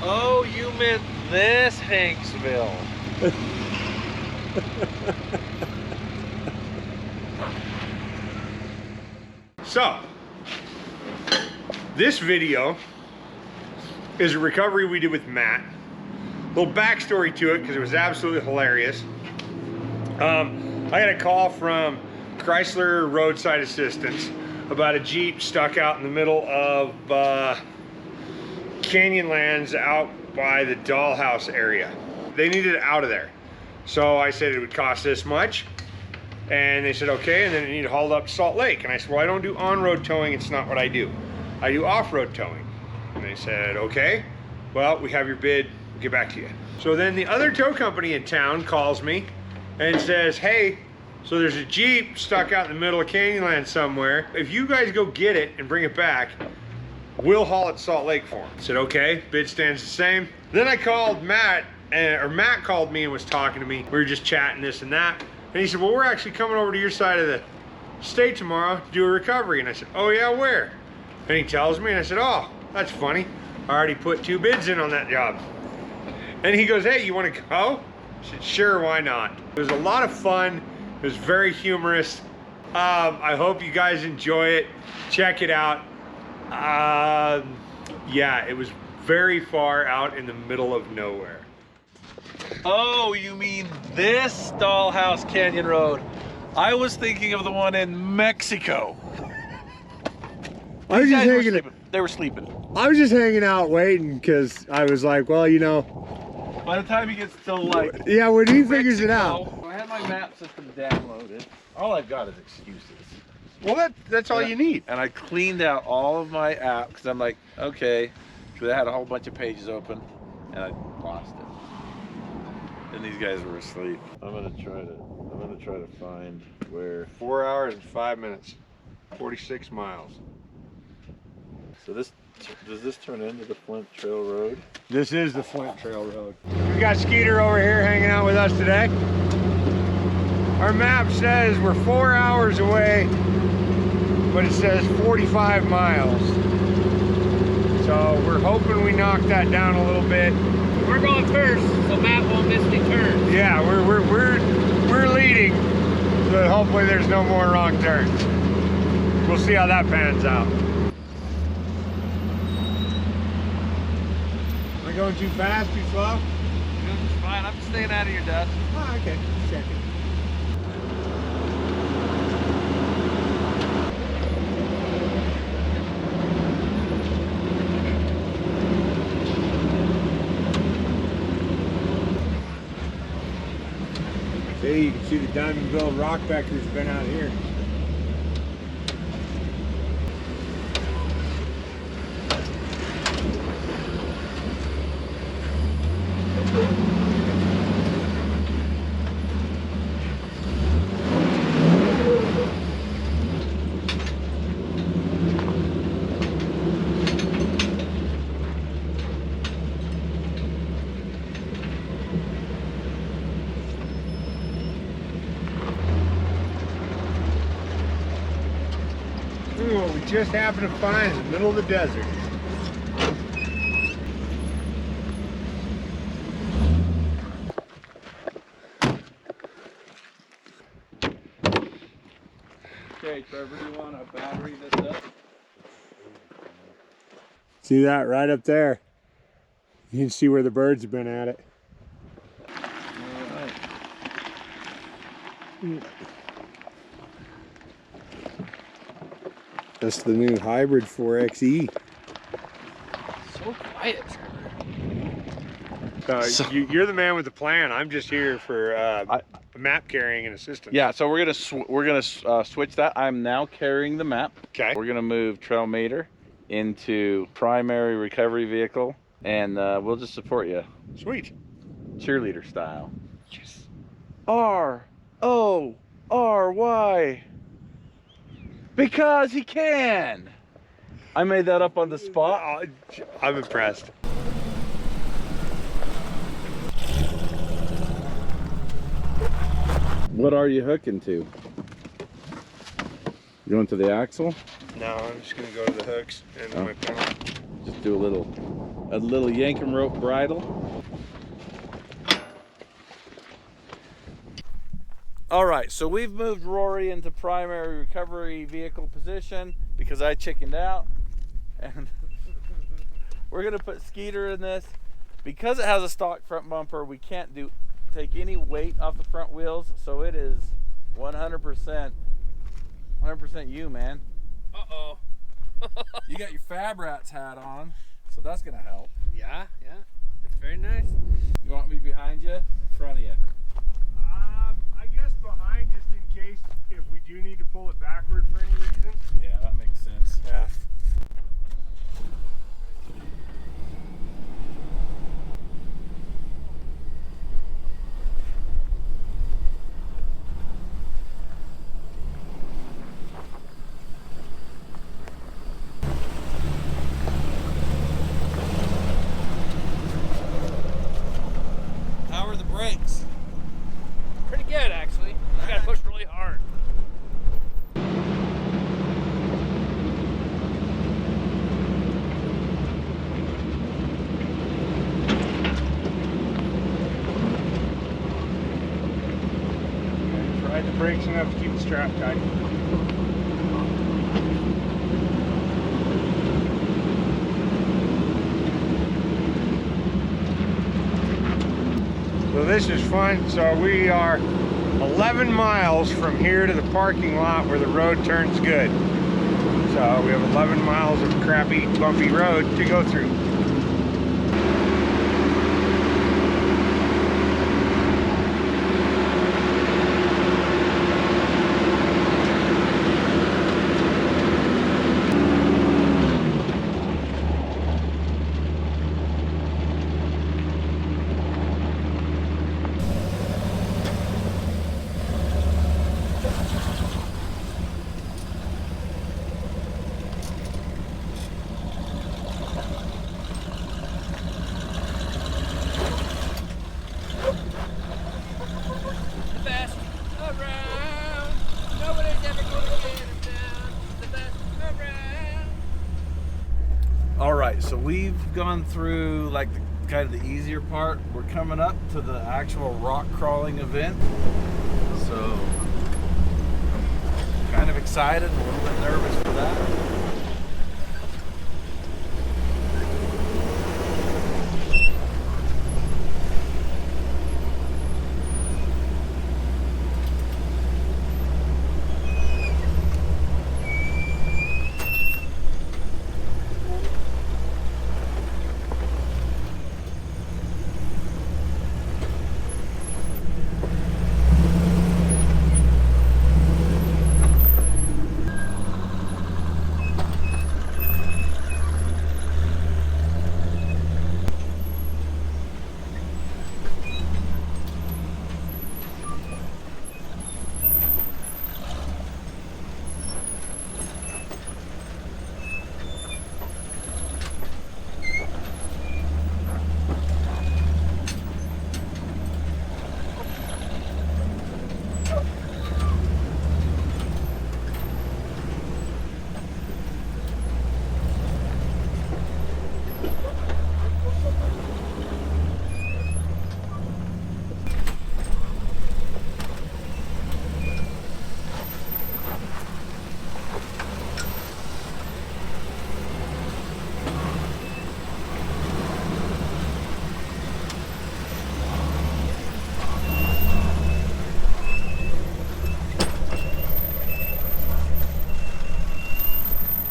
Oh, you meant this Hanksville. So, this video is a recovery we did with Matt. Little backstory to it because it was absolutely hilarious. I got a call from Chrysler Roadside Assistance about a Jeep stuck out in the middle of Canyonlands out by the Dollhouse area. They needed it out of there. So I said it would cost this much. And they said, okay, and then it needed hauled up to Salt Lake. And I said, well, I don't do on-road towing, it's not what I do. I do off-road towing. And they said, okay, well, we have your bid, we'll get back to you. So then the other tow company in town calls me and says, hey, so there's a Jeep stuck out in the middle of Canyonlands somewhere. If you guys go get it and bring it back, we'll haul it to Salt Lake for them. I said, okay, bid stands the same. Then I called Matt, or Matt called me and was talking to me. We were just chatting this and that. And he said, well, we're actually coming over to your side of the state tomorrow to do a recovery. And I said, oh yeah, where? And he tells me, and I said, oh, that's funny. I already put 2 bids in on that job. And he goes, hey, you want to go? I said, sure, why not? It was a lot of fun. It was very humorous. I hope you guys enjoy it. Check it out. Yeah, it was very far out in the middle of nowhere. Oh, you mean this Dollhouse Canyon Road? I was thinking of the one in Mexico. I was just hanging. They were sleeping. I was just hanging out waiting because I was like, well, you know. By the time he gets to like, yeah, when he figures it out. I have my map system downloaded. All I've got is excuses. Well, that's all you need. And I cleaned out all of my apps because I'm like, okay, because I had a whole bunch of pages open, and I lost it. And these guys were asleep. I'm gonna try to find where. 4 hours and 5 minutes, 46 miles. So does this turn into the Flint Trail Road? This is the Flint Trail Road. We got Skeeter over here hanging out with us today. Our map says we're 4 hours away, but it says 45 miles. So we're hoping we knock that down a little bit. We're going first, so Matt won't miss any turns. Yeah, we're leading, so hopefully there's no more wrong turns. We'll see how that pans out. Am I going too fast, too slow? It's fine. I'm staying out of your dust. Oh, okay. Just checking. See, you can see the Diamondville rock back that's been out here. What we just happened to find in the middle of the desert. Okay, Trevor, do you want to battery this up? See that right up there? You can see where the birds have been at it. All right. That's the new hybrid 4xe. So quiet, Trevor. You're the man with the plan. I'm just here for map carrying and assistance. Yeah, so we're gonna switch that. I'm now carrying the map. Okay. We're gonna move Trail Mater into primary recovery vehicle, and we'll just support you, Sweet. cheerleader style. Yes. R-O-R-Y. Because he can. I made that up on the spot. I'm impressed. What are you hooking to? Going to the axle? No, I'm just gonna go to the hooks and my panel. Just do a little yankum rope bridle. All right, so we've moved Rory into primary recovery vehicle position because I chickened out, and we're gonna put Skeeter in this. Because it has a stock front bumper, we can't take any weight off the front wheels, so it is 100% you, man. Uh-oh. You got your Fab Rats hat on, so that's gonna help. Yeah, it's very nice. You want me behind you, in front of you? I guess behind, just in case if we do need to pull it backward for any reason. Yeah, that makes sense. Yeah. How are the brakes? Pretty good, actually. You gotta push really hard. Ride the brakes enough to keep the strap tight. So this is fun. So we are 11 miles from here to the parking lot where the road turns good. So we have 11 miles of crappy, bumpy road to go through. The best around. Nobody's ever gonna get him down. The best around. All right, so we've gone through like kind of the easier part. We're coming up to the actual rock crawling event. So I'm kind of excited, a little bit nervous for that.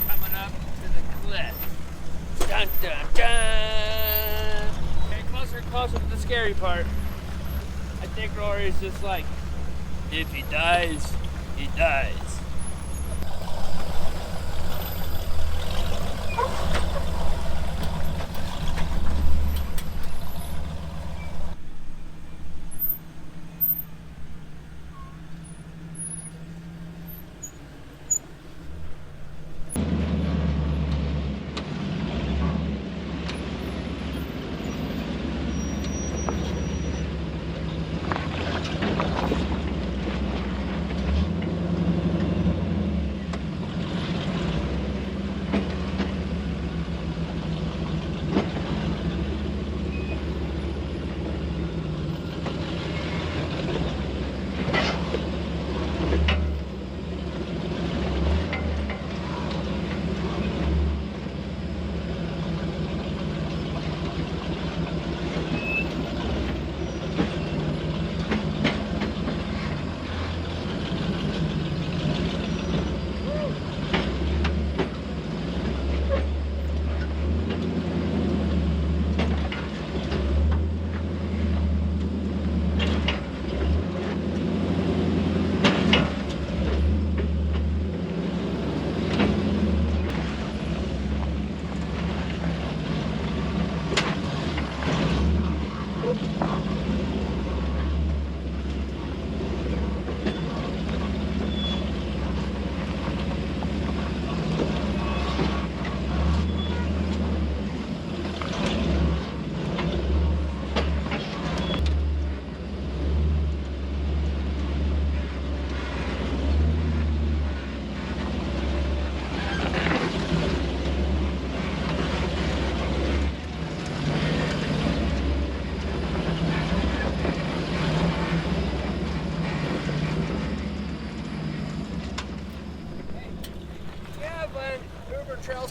Coming up to the cliff. Dun dun dun. Getting closer and closer to the scary part. I think Rory's just like, if he dies, he dies.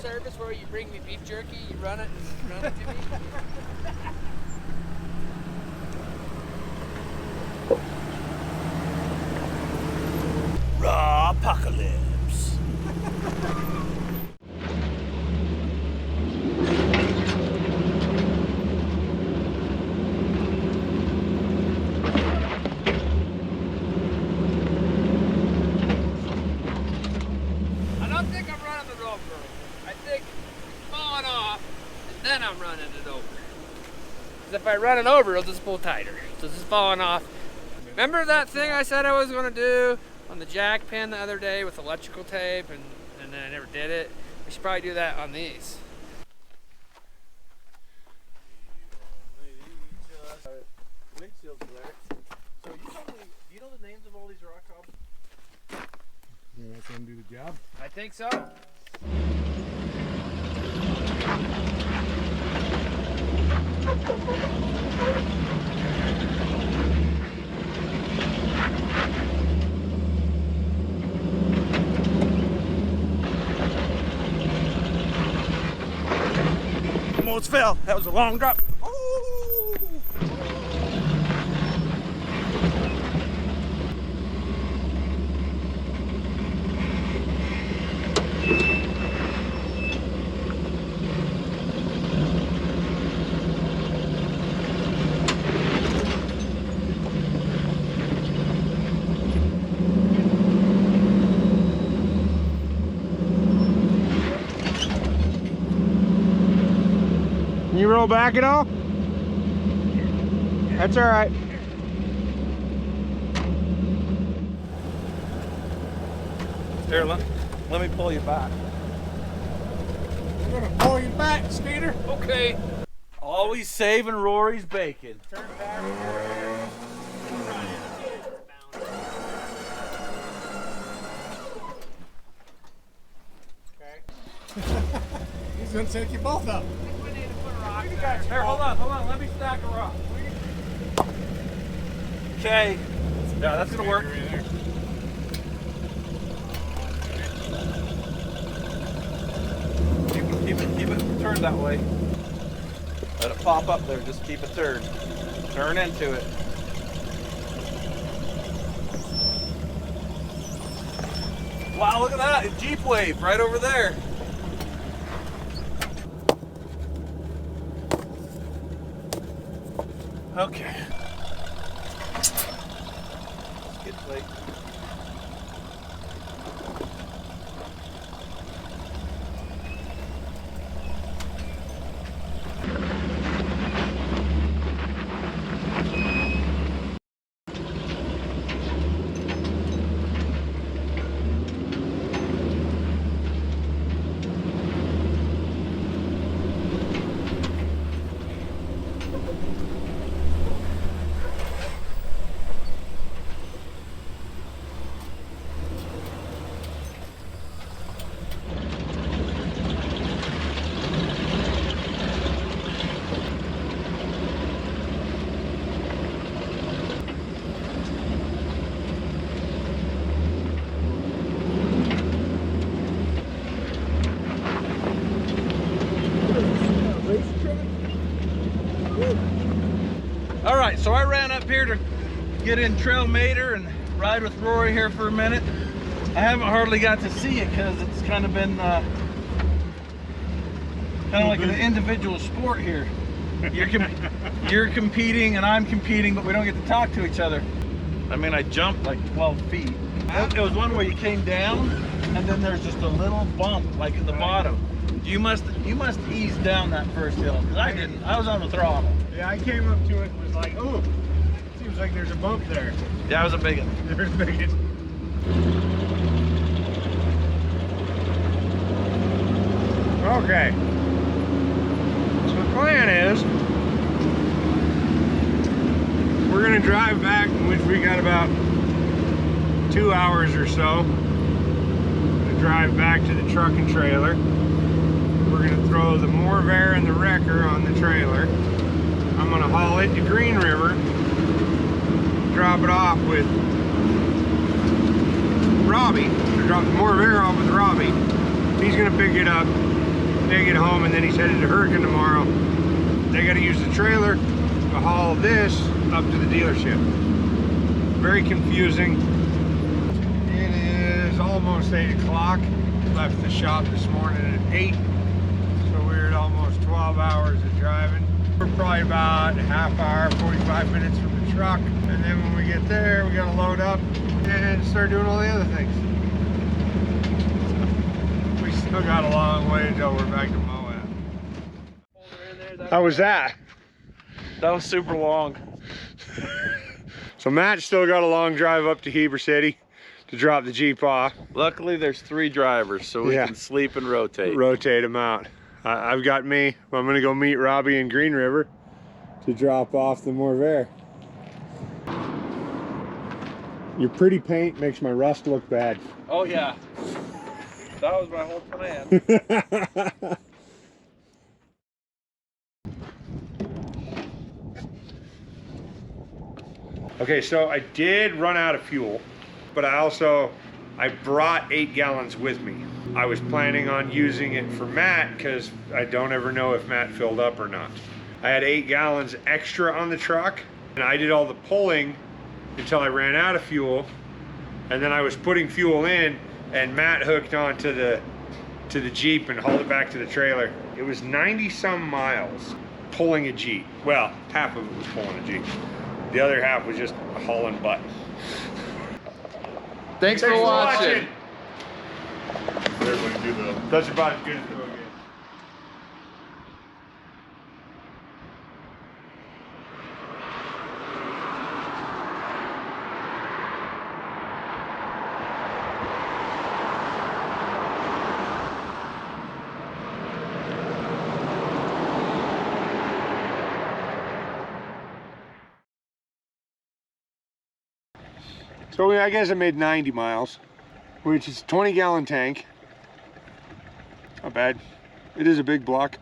service where you bring me beef jerky, you run it to me? Raw apocalypse. I don't think I'm running it over. I think it's falling off, and then I'm running it over. Because if I run it over, it'll just pull tighter. So it's just falling off. Remember that thing I said I was going to do on the jack pin the other day with electrical tape, and then I never did it? We should probably do that on these. Windshield's there. So you told me, do you know the names of all these rock hops? You want someone to do the job? I think so. Almost fell. That was a long drop. You roll back at all? That's all right. Here, let me pull you back. I'm gonna pull you back, Skeeter. Okay. Always saving Rory's bacon. Turn back. Okay. He's gonna take you both up. Here, hold on. Let me stack a rock. Okay. Yeah, that's gonna work. Keep it turned that way. Let it pop up there. Just keep it turned. Turn into it. Wow, look at that! A Jeep wave right over there. Okay. Skid plate. All right, so I ran up here to get in Trail Mater and ride with Rory here for a minute. I haven't hardly got to see it because it's kind of been kind of like an individual sport here. You're competing and I'm competing, but we don't get to talk to each other. I mean, I jumped like 12 feet. It was one where you came down and then there's just a little bump like at the bottom. You must ease down that first hill, because I didn't. I was on the throttle. Yeah, I came up to it and was like, oh, seems like there's a bump there. Yeah, it was a big one. There's a big one. Okay. So the plan is, we're gonna drive back, which we got about 2 hours or so. To drive back to the truck and trailer. We're gonna throw the Morvair and the wrecker on the trailer. I'm gonna haul it to Green River, drop it off with Robbie, or drop the Morvair off with Robbie. He's gonna pick it up, They get home and then he's headed to Hurricane tomorrow. They got to use the trailer to haul this up to the dealership. Very confusing. It is almost 8 o'clock. Left the shop this morning at 8. So we're at almost 12 hours of driving. We're probably about a half hour, 45 minutes from the truck. And then when we get there, we got to load up and start doing all the other things. We still got a long way until we're back to Moab. How was that? That was super long. So Matt still got a long drive up to Heber City to drop the Jeep off. Luckily, there's 3 drivers, so we can sleep and rotate. Rotate them out. I've got me. I'm gonna go meet Robbie in Green River To drop off the Morvere. Your pretty paint makes my rust look bad. Oh yeah, that was my whole plan. Okay, so I did run out of fuel, but I brought 8 gallons with me. I was planning on using it for Matt because I don't ever know if Matt filled up or not. I had 8 gallons extra on the truck, and I did all the pulling until I ran out of fuel, and then I was putting fuel in, and Matt hooked on to the Jeep and hauled it back to the trailer. It was 90 some miles pulling a Jeep. Well, half of it was pulling a Jeep. The other half was just hauling butt. Thanks for watching. That's about as good as it will get. So I guess I made 90 miles, which is a 20-gallon tank. Not bad. It is a big block.